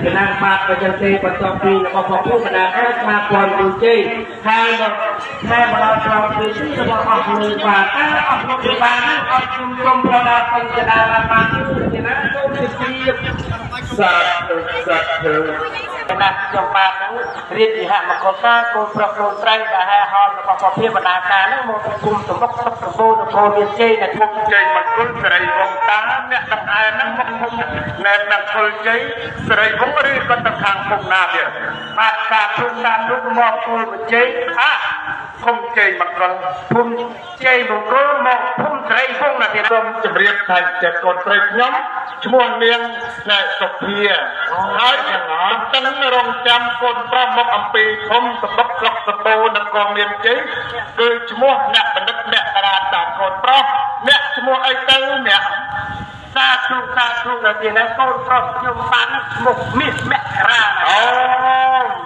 ពីណាបាត់បច្ចុប្បន្នបន្ទាប់ពីរបស់ផងពុទ្ធដាថាថាពន់ទូជ័យហើយមកដល់ក្រោយពីរបស់អស់លើបាទអស់លោកពីបានអត់ជំនុំប្រដាបបញ្ចដាបានពីណាចូលទៅជាសាទរណាចុងបានហ្នឹងរៀបវិហមង្គលការកូនប្រុសកូនស្រីដែលហែហោរបស់ពភាបណ្ដាការហ្នឹងមកគុំសម្រុកសុខសម្បូរនគរមានជ័យនៅក្នុងជ័យមង្គលសិរីវង្សតាអ្នកដង្អែហ្នឹងមកគុំនៅមង្គលជ័យសិរីវង្សឬក៏ទៅខាងគុំណាទៀតបាទការព្រមតាមនោះមកគោលជ័យភូមិជ័យមង្គលភូមិជ័យមង្គលមកភូមិស្រីវង្សណាទៀតសូមជម្រាបថាចិត្តកូនស្រីខ្ញុំឈ្មោះនាងណែសុភាហើយទាំងរងចាំកូនប្រុសមកអំពីធំសបុកស្លុកសបោនគរមានជ័យគឺឈ្មោះអ្នកបណ្ឌិតអ្នកតារាតាកូនប្រុសអ្នកឈ្មោះអីទៅអ្នកសាធុដល់ទីនេះកូនប្រុសខ្ញុំបានឈ្មោះមាសមករាអូ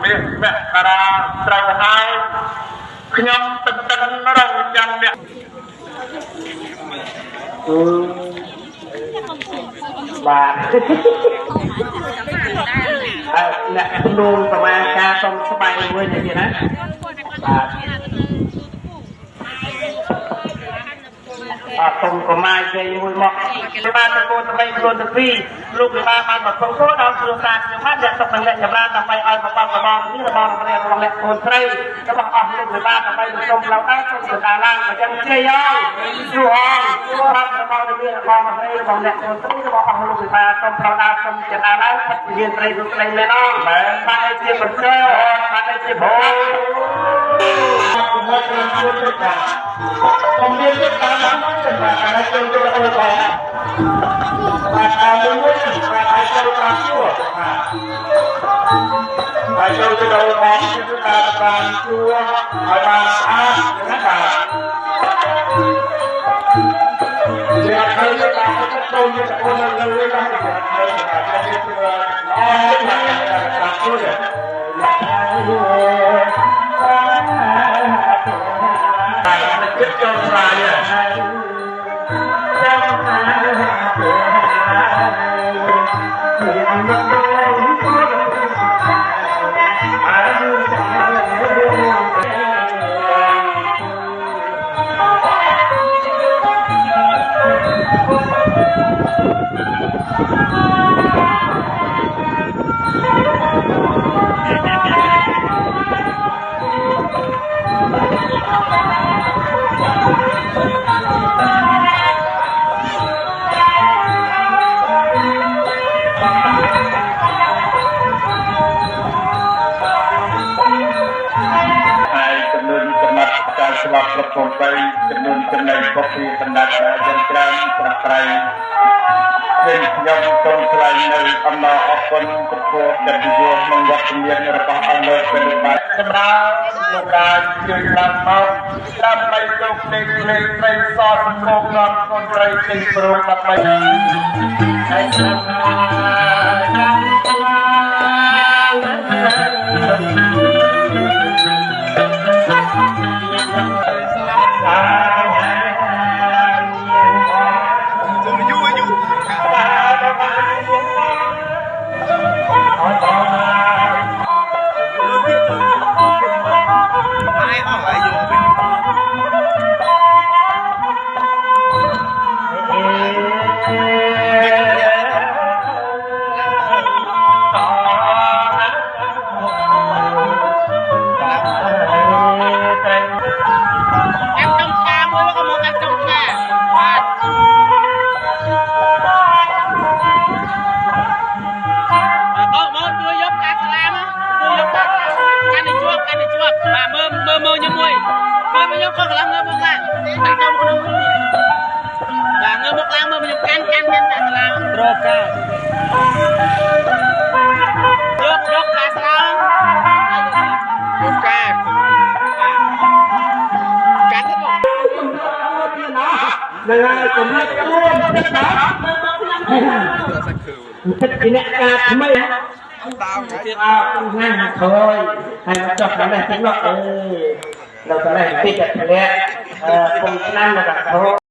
មាសមករាត្រូវហើយខ្ញុំតឹងរងចាំអ្នកបាទអ្នកក្នុងប្រមាណការសុំស្បែកមួយនេះទៀតណាបាទអត់សុំប្រមាណជ័យមួយមកពីបានតកូនថ្មីខ្លួនទាំងពីរលោកវិបាកបានមកសុំគោដល់គ្រួសារខ្ញុំបានអ្នកសុខនឹងអ្នកចម្រើនដើម្បីឲ្យបបរបស់នេះរបស់ព្រះរបស់អ្នកកូនស្រីរបស់អស់លោកវិបាកដើម្បីទៅសុំឡើងដល់សុំស្ដារឡើងអញ្ចឹងជ័យហើយយូរហើយបានរបស់នេះរបស់ព្រះរបស់អ្នកកូនស្រីរបស់អស់លោកវិបាកសុំប្រដាសុំស្ដារឡើងពិតជាស្រីលោកស្រីមែនអត់បានឲ្យជាបញ្ចើបានឲ្យជាបងខ្ញុំមានចិត្តតាមមកតែអាចចូលទៅអត់បានបាទតាមមួយអាចចូលតាមជួអាចចូលទៅដល់បងគឺតាមបានជួឲ្យបានស្អាតណាបាទជាអត់ទៅតាមទៅចូលទៅអូននៅលើតាមទៅហើយតែជាអត់តាមជួចិត្តចង់ស្រាយស្លាប់ប្រពន្ធបីចំនួនចំណេញបុកពីបណ្ដាយ៉ាងច្រើនប្រក្រៃខ្ញុំសូមថ្លែងនៅអំណរអរគុណចំពោះកិត្តិយសនិងវត្តមានរបស់អស់លោកព្រះបាទសម្រាប់លោកការជួយបានមកដើម្បីលោកនៃក្លេស្រីសសម្ពោធដល់កូនស្រីទីព្រមដើម្បីហើយមើលជាមួយមើលខ្ញុំខុសកន្លងមើលមកឡើងតែចូលក្នុងបាទមើលមកឡើងមើលខ្ញុំកាន់មានតែស្លាវត្រកាយកតែស្លាវត្រកាកាន់ទៅបងនៅហើយជំរាបជូនចិត្តណាចិត្តជាអ្នកការថ្មីតាមទៀតណាស់ខ້ອຍហើយមកចុះដល់នេះទីនោះនៅកន្លែងទីតែធ្លាក់គុំឆ្នាំដល់ខ້ອຍ